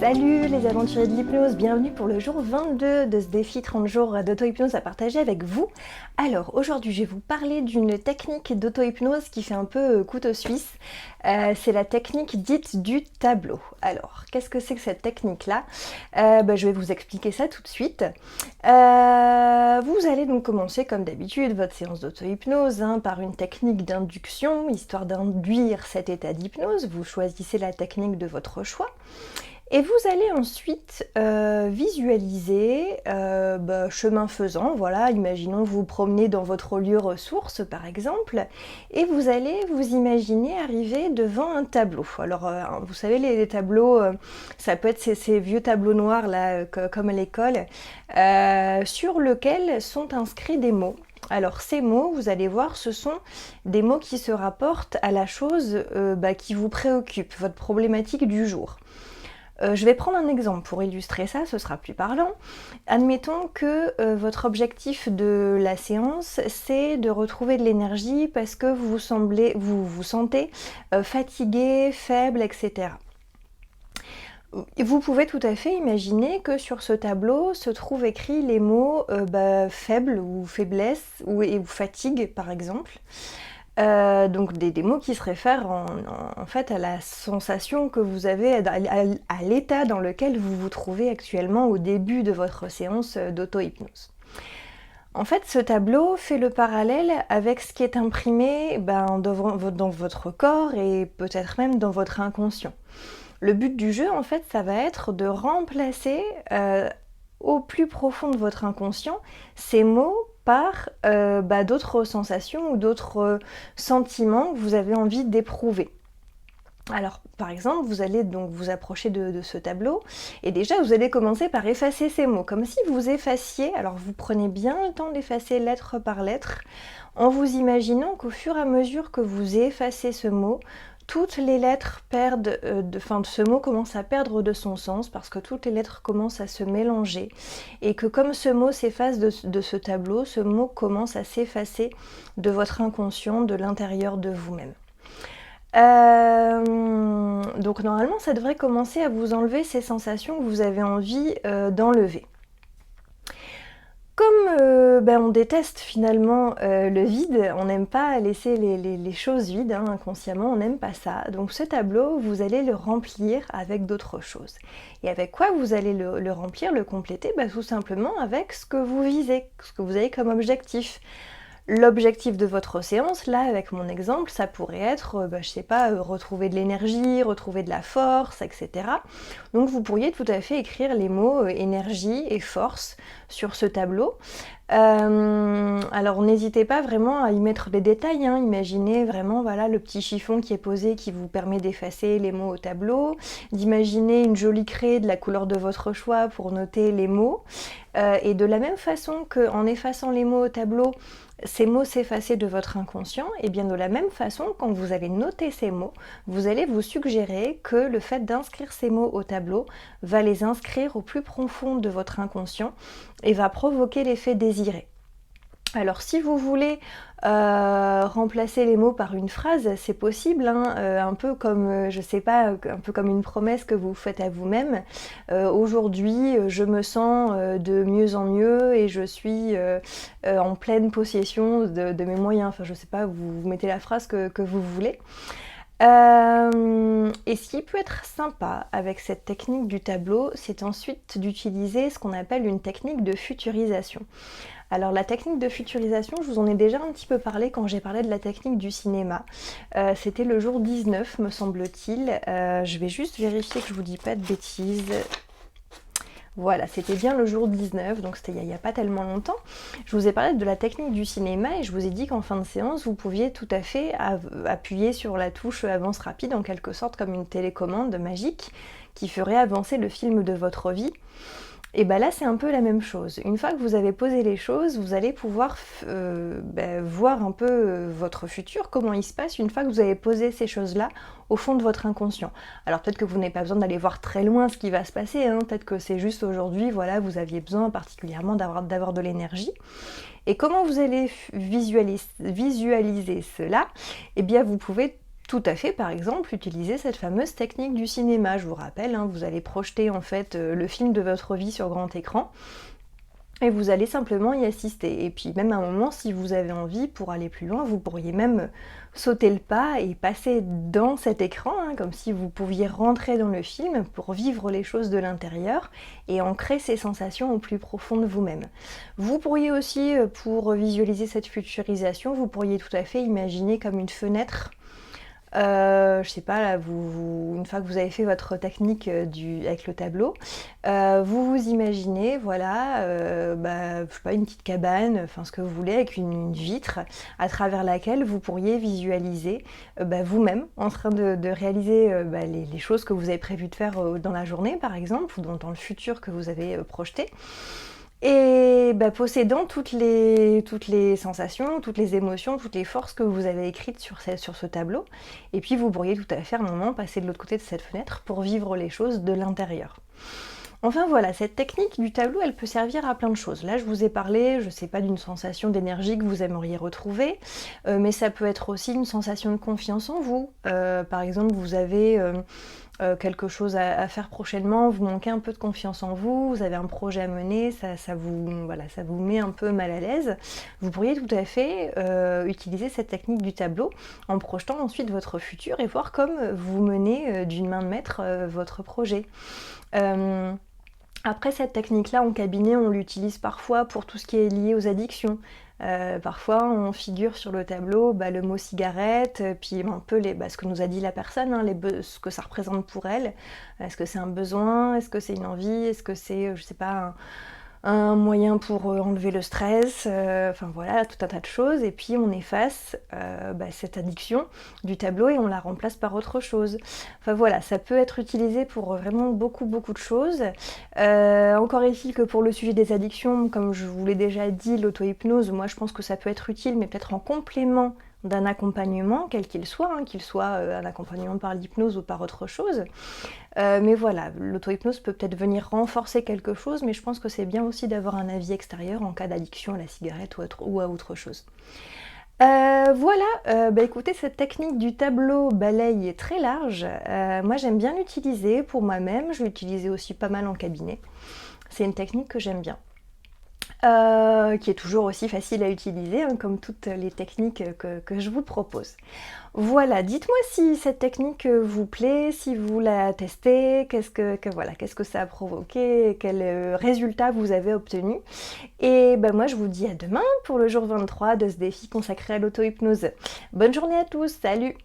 Salut les aventuriers de l'hypnose, bienvenue pour le jour 22 de ce défi 30 jours d'auto-hypnose à partager avec vous. Alors aujourd'hui je vais vous parler d'une technique d'auto-hypnose qui fait un peu couteau suisse. C'est la technique dite du tableau. Alors qu'est-ce que c'est que cette technique là? Je vais vous expliquer ça tout de suite. Vous allez donc commencer comme d'habitude votre séance d'auto-hypnose par une technique d'induction, histoire d'induire cet état d'hypnose. Vous choisissez la technique de votre choix. Et vous allez ensuite visualiser, chemin faisant, voilà, imaginons vous vous promenez dans votre lieu ressource par exemple, et vous allez vous imaginer arriver devant un tableau. Alors vous savez les tableaux, ça peut être ces vieux tableaux noirs là, comme à l'école, sur lesquels sont inscrits des mots. Alors ces mots, vous allez voir, ce sont des mots qui se rapportent à la chose qui vous préoccupe, votre problématique du jour. Je vais prendre un exemple pour illustrer ça, ce sera plus parlant. Admettons que votre objectif de la séance, c'est de retrouver de l'énergie parce que vous vous sentez fatigué, faible, etc. Vous pouvez tout à fait imaginer que sur ce tableau se trouvent écrits les mots faible ou faiblesse ou fatigue par exemple. Donc des mots qui se réfèrent en fait à la sensation que vous avez, à l'état dans lequel vous vous trouvez actuellement au début de votre séance d'auto-hypnose. En fait, ce tableau fait le parallèle avec ce qui est imprimé dans votre corps et peut-être même dans votre inconscient. Le but du jeu, en fait, ça va être de remplacer au plus profond de votre inconscient ces mots par d'autres sensations ou d'autres sentiments que vous avez envie d'éprouver. Alors par exemple, vous allez donc vous approcher de ce tableau et déjà vous allez commencer par effacer ces mots, comme si vous effaciez, alors vous prenez bien le temps d'effacer lettre par lettre, en vous imaginant qu'au fur et à mesure que vous effacez ce mot, toutes les lettres perdent, ce mot commence à perdre de son sens parce que toutes les lettres commencent à se mélanger et que comme ce mot s'efface de ce tableau, ce mot commence à s'effacer de votre inconscient, de l'intérieur de vous-même. Donc normalement ça devrait commencer à vous enlever ces sensations que vous avez envie d'enlever. Comme on déteste finalement le vide, on n'aime pas laisser les choses vides, inconsciemment, on n'aime pas ça. Donc ce tableau, vous allez le remplir avec d'autres choses. Et avec quoi vous allez le remplir, le compléter? Tout simplement avec ce que vous visez, ce que vous avez comme objectif. L'objectif de votre séance, là, avec mon exemple, ça pourrait être, retrouver de l'énergie, retrouver de la force, etc. Donc vous pourriez tout à fait écrire les mots énergie et force sur ce tableau. Alors n'hésitez pas vraiment à y mettre des détails, imaginez vraiment le petit chiffon qui est posé qui vous permet d'effacer les mots au tableau, d'imaginer une jolie craie de la couleur de votre choix pour noter les mots, et de la même façon qu'en effaçant les mots au tableau, ces mots s'effacer de votre inconscient, et bien de la même façon, quand vous allez noter ces mots, vous allez vous suggérer que le fait d'inscrire ces mots au tableau va les inscrire au plus profond de votre inconscient et va provoquer l'effet désiré. Alors si vous voulez remplacer les mots par une phrase, c'est possible, un peu comme, un peu comme une promesse que vous faites à vous-même. Aujourd'hui, je me sens de mieux en mieux et je suis en pleine possession de mes moyens. Enfin, je sais pas, vous mettez la phrase que vous voulez. Et ce qui peut être sympa avec cette technique du tableau, c'est ensuite d'utiliser ce qu'on appelle une technique de futurisation. Alors la technique de futurisation, je vous en ai déjà un petit peu parlé quand j'ai parlé de la technique du cinéma. C'était le jour 19, me semble-t-il. Je vais juste vérifier que je vous dis pas de bêtises. Voilà, c'était bien le jour 19, donc c'était il n'y a pas tellement longtemps. Je vous ai parlé de la technique du cinéma et je vous ai dit qu'en fin de séance, vous pouviez tout à fait appuyer sur la touche avance rapide, en quelque sorte comme une télécommande magique qui ferait avancer le film de votre vie. Et là c'est un peu la même chose. Une fois que vous avez posé les choses, vous allez pouvoir voir un peu votre futur, comment il se passe une fois que vous avez posé ces choses-là au fond de votre inconscient. Alors peut-être que vous n'avez pas besoin d'aller voir très loin ce qui va se passer, peut-être que c'est juste aujourd'hui, voilà, vous aviez besoin particulièrement d'avoir de l'énergie. Et comment vous allez visualiser cela? Eh bien vous pouvez tout à fait, par exemple, utiliser cette fameuse technique du cinéma. Je vous rappelle, hein, vous allez projeter en fait le film de votre vie sur grand écran. Et vous allez simplement y assister. Et puis même à un moment, si vous avez envie, pour aller plus loin, vous pourriez même sauter le pas et passer dans cet écran, hein, comme si vous pouviez rentrer dans le film pour vivre les choses de l'intérieur et ancrer ces sensations au plus profond de vous-même. Vous pourriez aussi, pour visualiser cette futurisation, vous pourriez tout à fait imaginer comme une fenêtre. Je sais pas, là, une fois que vous avez fait votre technique avec le tableau, vous vous imaginez, voilà, je sais pas, une petite cabane, enfin ce que vous voulez, avec une vitre à travers laquelle vous pourriez visualiser vous-même en train de réaliser les choses que vous avez prévu de faire dans la journée, par exemple, ou dans le futur que vous avez projeté. Et possédant toutes les sensations, toutes les émotions, toutes les forces que vous avez écrites sur ce tableau. Et puis vous pourriez tout à fait à un moment passer de l'autre côté de cette fenêtre pour vivre les choses de l'intérieur. Enfin voilà, cette technique du tableau, elle peut servir à plein de choses. Là, je vous ai parlé, je sais pas, d'une sensation d'énergie que vous aimeriez retrouver, mais ça peut être aussi une sensation de confiance en vous. Par exemple, vous avez quelque chose à faire prochainement, vous manquez un peu de confiance en vous, vous avez un projet à mener, ça vous met un peu mal à l'aise. Vous pourriez tout à fait utiliser cette technique du tableau en projetant ensuite votre futur et voir comme vous menez d'une main de maître votre projet. Après, cette technique-là, en cabinet, on l'utilise parfois pour tout ce qui est lié aux addictions. Parfois, on figure sur le tableau le mot cigarette, puis un peu ce que nous a dit la personne, hein, ce que ça représente pour elle. Est-ce que c'est un besoin? Est-ce que c'est une envie? Est-ce que c'est, je sais pas, un moyen pour enlever le stress? Enfin voilà, tout un tas de choses. Et puis on efface cette addiction du tableau et on la remplace par autre chose. Enfin voilà, ça peut être utilisé pour vraiment beaucoup de choses. Encore est-il que pour le sujet des addictions, comme je vous l'ai déjà dit, l'auto-hypnose, moi je pense que ça peut être utile, mais peut-être en complément d'un accompagnement, quel qu'il soit, hein, qu'il soit un accompagnement par l'hypnose ou par autre chose. Mais voilà, l'auto-hypnose peut peut-être venir renforcer quelque chose, mais je pense que c'est bien aussi d'avoir un avis extérieur en cas d'addiction à la cigarette ou à autre chose. Écoutez, cette technique du tableau balaye est très large. Moi j'aime bien l'utiliser pour moi-même, je l'utilisais aussi pas mal en cabinet. C'est une technique que j'aime bien. Qui est toujours aussi facile à utiliser, hein, comme toutes les techniques que je vous propose. Voilà, dites-moi si cette technique vous plaît, si vous la testez, qu'est-ce que ça a provoqué, quel résultat vous avez obtenu. Et moi je vous dis à demain pour le jour 23 de ce défi consacré à l'auto-hypnose. Bonne journée à tous, salut!